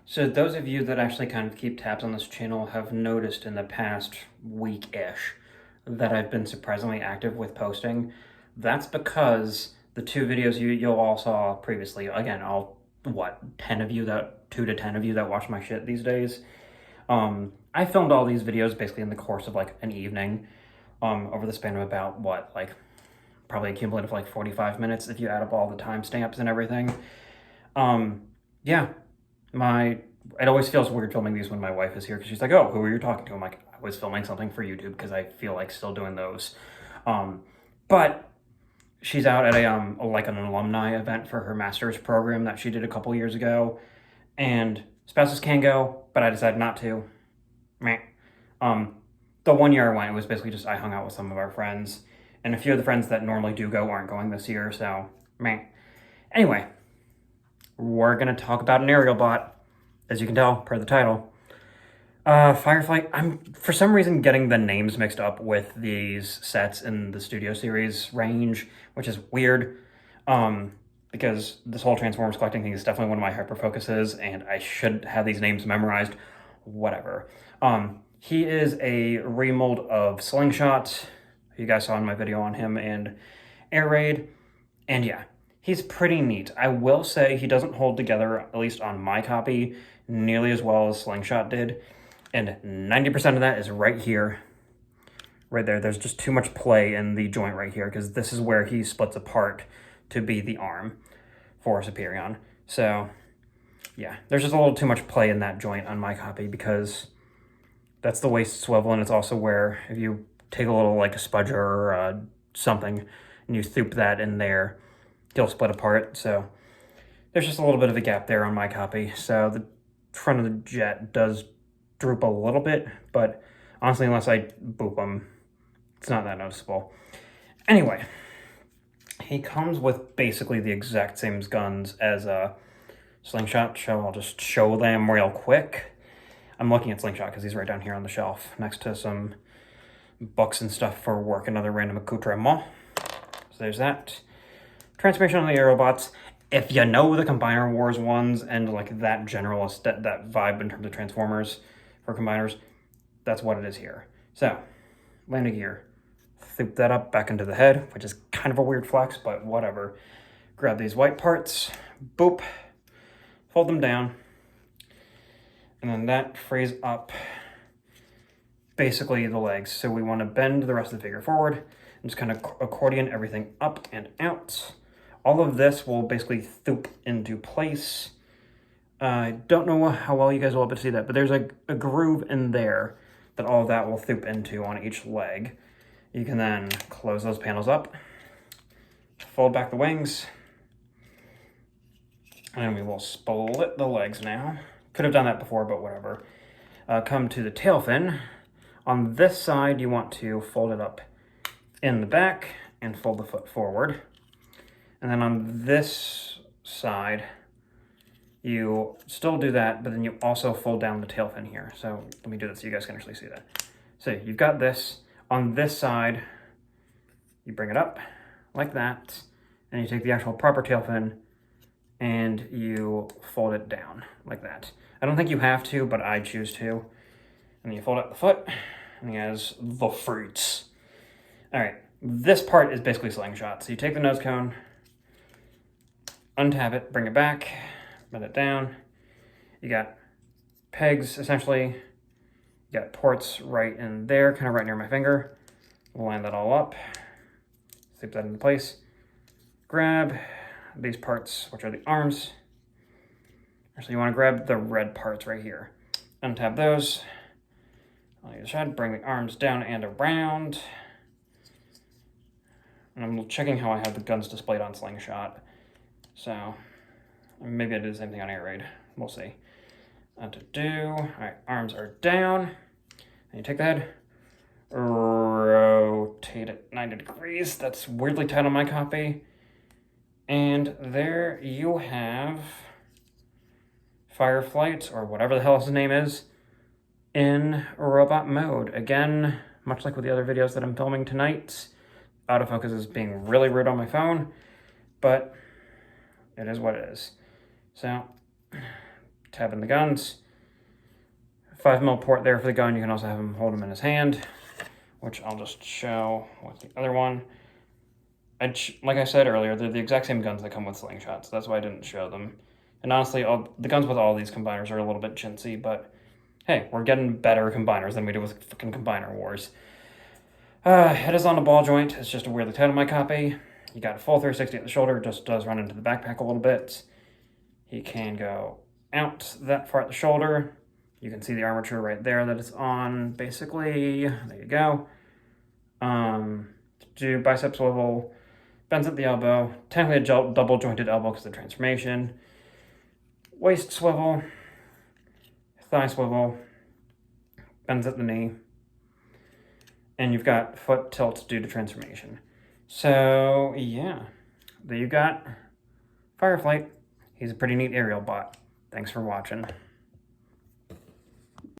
So those of you that actually kind of keep tabs on this channel have noticed in the past week-ish that I've been surprisingly active with posting. That's because the two videos you'll all saw previously, again, all, 10 of you that, 2 to 10 of you that watch my shit these days. I filmed all these videos basically in the course of like an evening, over the span of about, probably a cumulative like 45 minutes if you add up all the timestamps and everything. Yeah. It always feels weird filming these when my wife is here because she's like, oh, who are you talking to? I'm like, I was filming something for YouTube because I feel like still doing those. But she's out at like an alumni event for her master's program that she did a couple years ago, and spouses can go, but I decided not to. Meh. The 1 year I went, it was basically just I hung out with some of our friends, and a few of the friends that normally do go aren't going this year, so meh. Anyway, we're gonna talk about an aerial bot, as you can tell per the title. Firefight. I'm for some reason getting the names mixed up with these sets in the Studio Series range, which is weird. Because this whole Transformers collecting thing is definitely one of my hyper focuses, and I should have these names memorized. Whatever. He is a remold of Slingshot. You guys saw in my video on him and Air Raid, and yeah. He's pretty neat. I will say he doesn't hold together, at least on my copy, nearly as well as Slingshot did. And 90% of that is right here. Right there. There's just too much play in the joint right here because this is where he splits apart to be the arm for Superion. So, yeah. There's just a little too much play in that joint on my copy because that's the waist swivel, and it's also where if you take a little like a spudger or something and you thoop that in there, he'll split apart. So there's just a little bit of a gap there on my copy. So the front of the jet does droop a little bit, but honestly, unless I boop him, it's not that noticeable. Anyway, he comes with basically the exact same guns as a Slingshot, so I'll just show them real quick. I'm looking at Slingshot because he's right down here on the shelf next to some books and stuff for work and other random accoutrements. So there's that. Transformation on the Aerobots. If you know the Combiner Wars ones and like that generalist, that vibe in terms of Transformers for combiners, that's what it is here. So, landing gear. Thip that up back into the head, which is kind of a weird flex, but whatever. Grab these white parts, boop, fold them down, and then that frees up basically the legs. So we want to bend the rest of the figure forward and just kind of accordion everything up and out. All of this will basically thoop into place. I don't know how well you guys will be able to see that, but there's a groove in there that all of that will thoop into on each leg. You can then close those panels up, fold back the wings, and we will split the legs now. Could have done that before, but whatever. Come to the tail fin. On this side, you want to fold it up in the back and fold the foot forward. And then on this side, you still do that, but then you also fold down the tail fin here. So let me do this so you guys can actually see that. So you've got this. On this side, you bring it up like that, and you take the actual proper tail fin and you fold it down like that. I don't think you have to, but I choose to. And then you fold out the foot, and he has the fruits. All right, this part is basically Slingshot. So you take the nose cone, untap it, bring it back, bend it down. You got pegs, essentially. You got ports right in there, kind of right near my finger. We'll line that all up, zip that into place. Grab these parts, which are the arms. So you want to grab the red parts right here. Untap those. On either side, bring the arms down and around. And I'm checking how I have the guns displayed on Slingshot. So maybe I did the same thing on Air Raid. We'll see. To do. All right, arms are down. And you take the head, rotate it 90 degrees. That's weirdly tight on my copy. And there you have Fireflight, or whatever the hell his name is, in robot mode. Again, much like with the other videos that I'm filming tonight, autofocus is being really rude on my phone, but it is what it is. So tabbing the guns. 5mm port there for the gun. You can also have him hold them in his hand, which I'll just show with the other one. Like I said earlier, they're the exact same guns that come with slingshots. That's why I didn't show them. And honestly, the guns with all these combiners are a little bit chintzy, but hey, we're getting better combiners than we did with fucking Combiner Wars. Head is on a ball joint. It's just a weirdly tight on my copy. You got a full 360 at the shoulder. Just does run into the backpack a little bit. He can go out that far at the shoulder. You can see the armature right there that it's on, basically. There you go. Do bicep swivel, bends at the elbow. Technically a double jointed elbow because of the transformation. Waist swivel, thigh swivel, bends at the knee. And you've got foot tilt due to transformation. So, yeah. There you got Firefight. He's a pretty neat aerial bot. Thanks for watching.